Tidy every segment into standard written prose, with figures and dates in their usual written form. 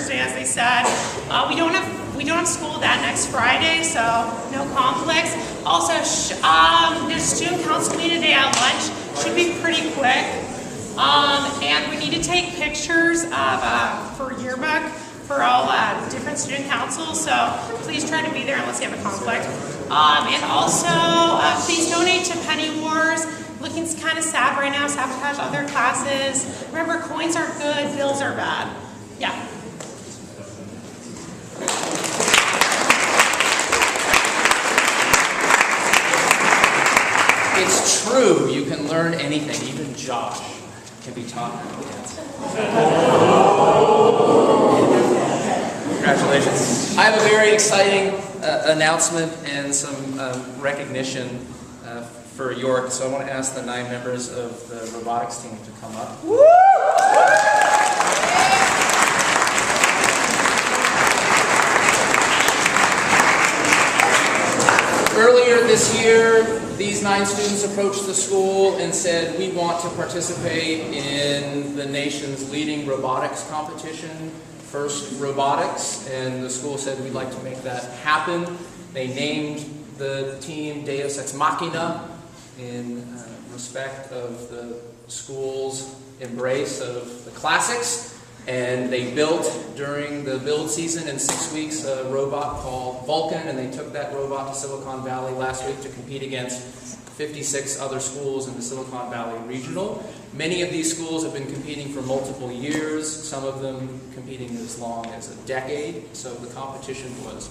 Thursday, as they said. We don't have school that next Friday, so no conflicts. Also, there's student council meeting today at lunch. Should be pretty quick. And we need to take pictures of for yearbook for all different student councils. So please try to be there unless you have a conflict. And also, please donate to Penny Wars. Looking kind of sad right now, sabotage other classes. Remember, coins are good, bills are bad. Yeah. It's true, you can learn anything. Even Josh can be taught how to dance. Congratulations. I have a very exciting announcement and some recognition for York, so I want to ask the 9 members of the robotics team to come up. Woo! Earlier this year, these 9 students approached the school and said, we want to participate in the nation's leading robotics competition, First Robotics, and the school said, we'd like to make that happen. They named the team Deus Ex Machina in respect of the school's embrace of the classics, and they built, during the build season in 6 weeks, a robot called Vulcan, and they took that robot to Silicon Valley last week to compete against 56 other schools in the Silicon Valley Regional. Many of these schools have been competing for multiple years, some of them competing as long as a decade, so the competition was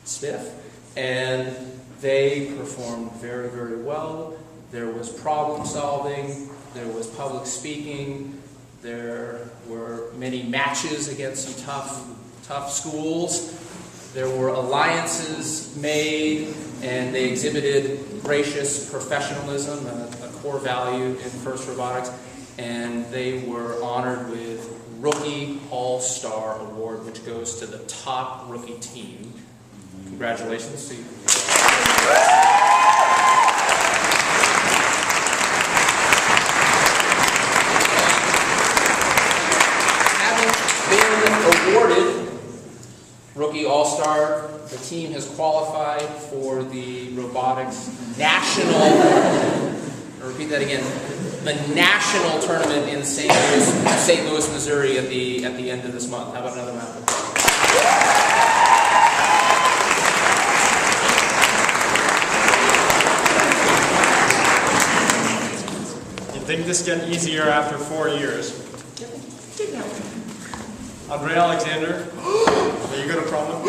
stiff, and they performed very, very well. There was problem solving, there was public speaking, there were many matches against some tough schools. There were alliances made, and they exhibited gracious professionalism, a core value in First Robotics, and they were honored with Rookie All-Star Award, which goes to the top rookie team. Congratulations to you. Awarded Rookie All-Star, the team has qualified for the robotics national, I'll repeat that again, the national tournament in St. Louis, Missouri at the end of this month. How about another round? You'd think this get easier after 4 years. Andre Alexander, are you going to problem?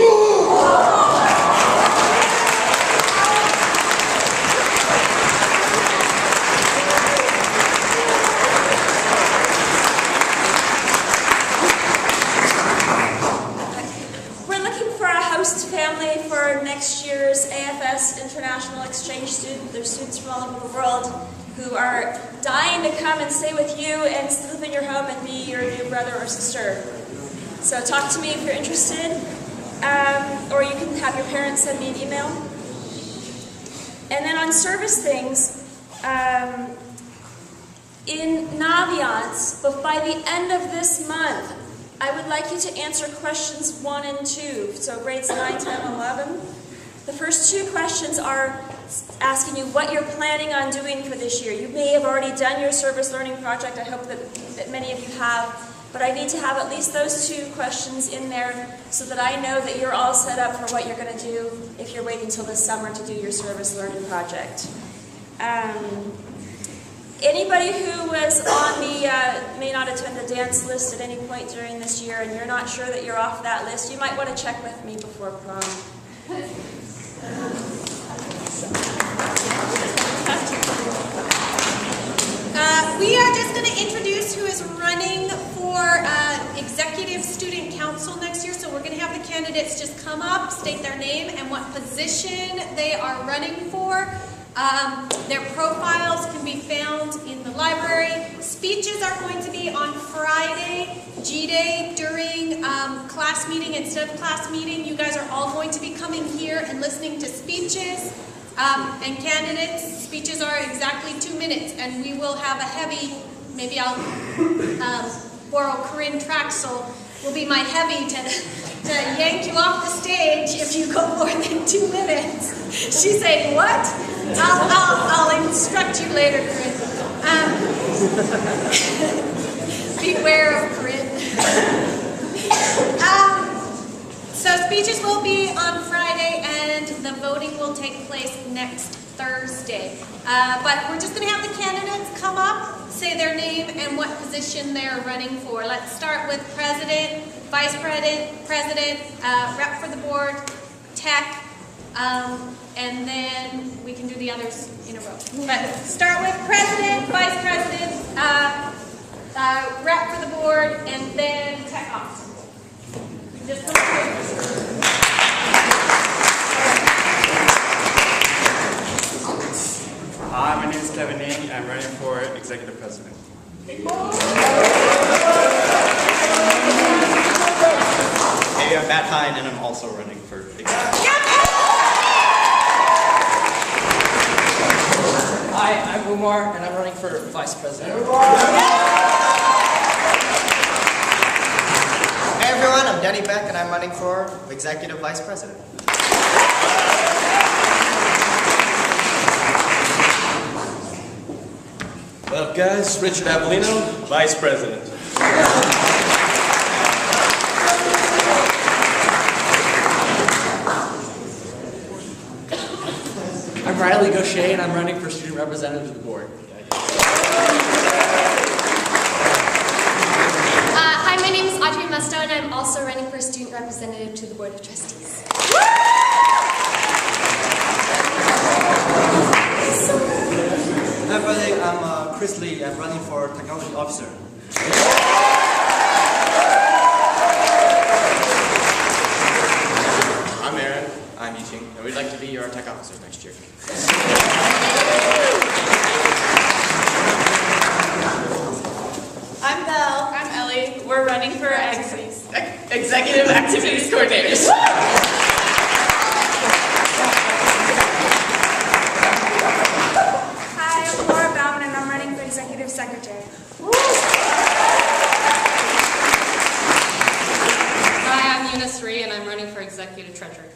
We're looking for a host family for next year's AFS International Exchange student. There's students from all over the world who are dying to come and stay with you and live in your home and be your new brother or sister. So talk to me if you're interested, or you can have your parents send me an email. And then on service things, in Naviance, but by the end of this month, I would like you to answer questions 1 and 2, so grades 9, 10, 11. The first 2 questions are asking you what you're planning on doing for this year. You may have already done your service learning project. I hope that many of you have. But I need to have at least those 2 questions in there so that I know that you're all set up for what you're going to do if you're waiting till this summer to do your service learning project. Anybody who was on the may not attend the dance list at any point during this year and you're not sure that you're off that list, you might want to check with me before prom. We are just going to introduce who is running for Executive Student Council next year. So we're going to have the candidates just come up, state their name and what position they are running for. Their profiles can be found in the library. Speeches are going to be on Friday, G-Day, during class meeting. Instead of class meeting, you guys are all going to be coming here and listening to speeches. And candidates, speeches are exactly 2 minutes, and we will have a heavy, maybe I'll borrow Corinne Traxel, will be my heavy to yank you off the stage if you go more than 2 minutes. She's saying, what? I'll instruct you later, Corinne. Beware of Corinne. So speeches will be on Friday and the voting will take place next Thursday. But we're just going to have the candidates come up, say their name and what position they're running for. Let's start with President, Vice President, Rep for the board, Tech, and then we can do the others in a row. But start with President, Vice President, Rep for the board, and then Tech Officer. Just come up. Hi, my name is Kevin Ng. I'm running for Executive President. Hey, I'm Matt Hine, and I'm also running for Executive. Hi, I'm Umar, and I'm running for Vice President. Hey everyone, I'm Denny Beck, and I'm running for Executive Vice President. What up, guys? Richard Avellino, Vice President. I'm Riley Gaucher, and I'm running for Student Representative to the board. Hi, my name is Audrey Musto, and I'm also running for Student Representative to the Board of Trustees. Hi everybody, I'm Chris Lee. I'm running for Technology Officer. I'm Aaron. I'm Yiching, and we'd like to be your Tech Officer next year. I'm Belle. I'm Ellie. We're running for Executive Activities Coordinators. Hi, I'm Laura Bauman, and I'm running for Executive Secretary. Hi, I'm Eunice Ree, and I'm running for Executive Treasurer.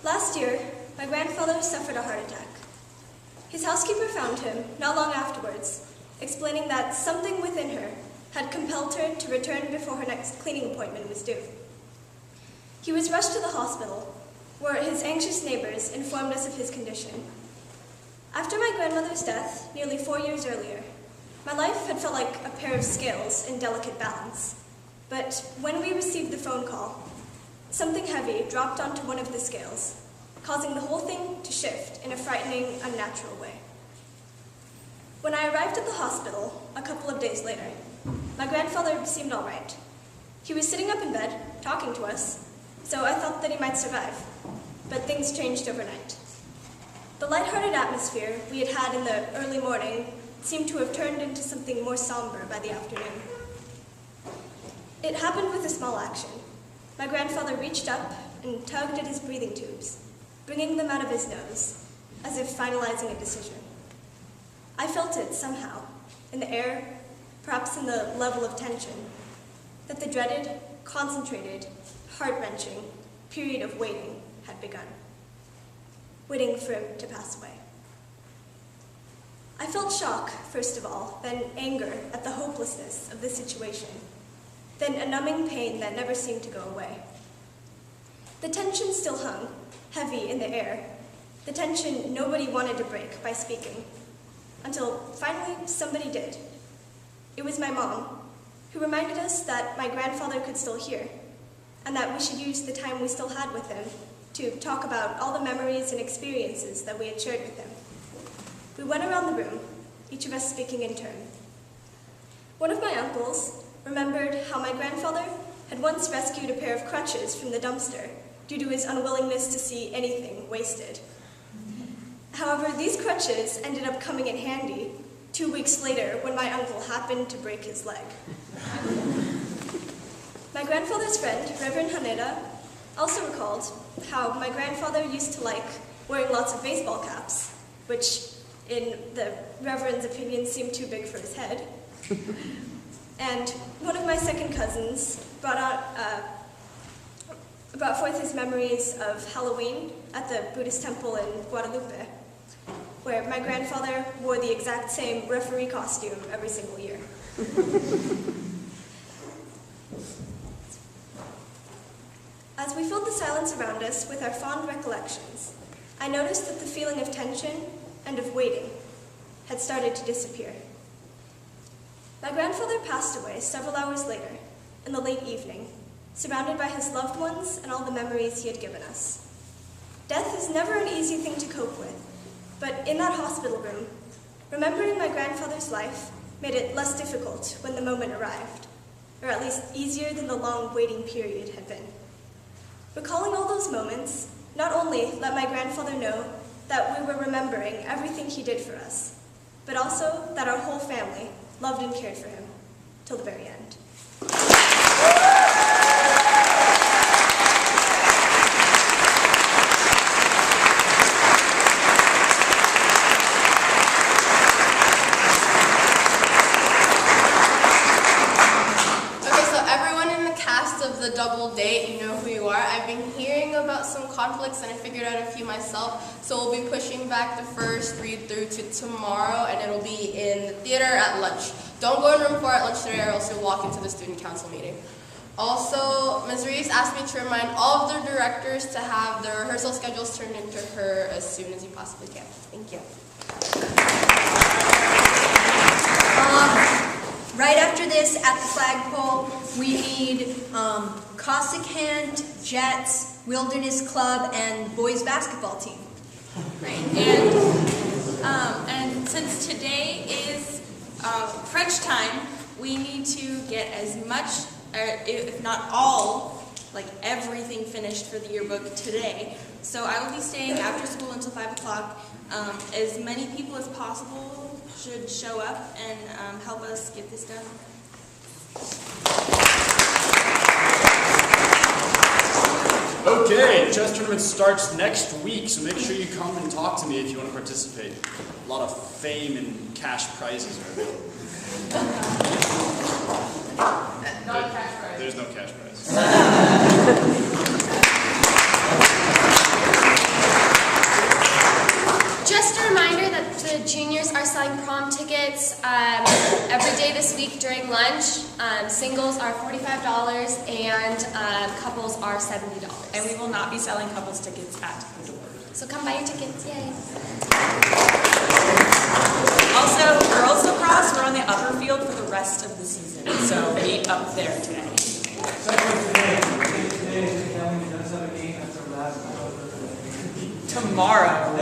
Last year, my grandfather suffered a heart attack. His housekeeper found him not long afterwards, explaining that something within her had compelled her to return before her next cleaning appointment was due. He was rushed to the hospital, where his anxious neighbors informed us of his condition. After my grandmother's death, nearly 4 years earlier, my life had felt like a pair of scales in delicate balance. But when we received the phone call, something heavy dropped onto one of the scales, causing the whole thing to shift in a frightening, unnatural way. When I arrived at the hospital a couple of days later, my grandfather seemed all right. He was sitting up in bed, talking to us, so I thought that he might survive. But things changed overnight. The lighthearted atmosphere we had had in the early morning seemed to have turned into something more somber by the afternoon. It happened with a small action. My grandfather reached up and tugged at his breathing tubes, bringing them out of his nose, as if finalizing a decision. I felt it somehow, in the air, perhaps in the level of tension, that the dreaded, concentrated, heart-wrenching period of waiting had begun. Waiting for him to pass away. I felt shock, first of all, then anger at the hopelessness of the situation, then a numbing pain that never seemed to go away. The tension still hung, heavy in the air, the tension nobody wanted to break by speaking, until finally somebody did. It was my mom, who reminded us that my grandfather could still hear, and that we should use the time we still had with him to talk about all the memories and experiences that we had shared with him. We went around the room, each of us speaking in turn. One of my uncles remembered how my grandfather had once rescued a pair of crutches from the dumpster due to his unwillingness to see anything wasted. However, these crutches ended up coming in handy 2 weeks later when my uncle happened to break his leg. My grandfather's friend, Reverend Haneda, also recalled how my grandfather used to like wearing lots of baseball caps, which in the Reverend's opinion seemed too big for his head. And one of my second cousins brought forth his memories of Halloween at the Buddhist temple in Guadalupe, where my grandfather wore the exact same referee costume every single year. As we filled the silence around us with our fond recollections, I noticed that the feeling of tension and of waiting had started to disappear. My grandfather passed away several hours later, in the late evening, surrounded by his loved ones and all the memories he had given us. Death is never an easy thing to cope with, but in that hospital room, remembering my grandfather's life made it less difficult when the moment arrived, or at least easier than the long waiting period had been. Recalling all those moments not only let my grandfather know that we were remembering everything he did for us, but also that our whole family loved and cared for him till the very end. Double date, you know who you are. I've been hearing about some conflicts and I figured out a few myself, so we'll be pushing back the first read-through to tomorrow, and it'll be in the theater at lunch. Don't go in room 4 at lunch today or else you'll walk into the student council meeting. Also, Ms. Reeves asked me to remind all of their directors to have their rehearsal schedules turned into her as soon as you possibly can. Thank you. Right after this, at the flagpole, we need Cossacant, Jets, Wilderness Club, and boys basketball team. Right, and since today is crunch time, we need to get as much, if not all, like everything finished for the yearbook today. So I will be staying after school until 5 o'clock. As many people as possible should show up and help us get this done. Okay, chess tournament starts next week, so make sure you come and talk to me if you want to participate. A lot of fame and cash prizes are available. No cash prize. There's no cash prize. Just a reminder that the juniors are selling prom tickets every day this week during lunch. Singles are $45 and couples are $70. And we will not be selling couples tickets at the door. So come buy your tickets, yay. Also, girls lacrosse, we're on the upper field for the rest of the season, so meet up there today. Tomorrow.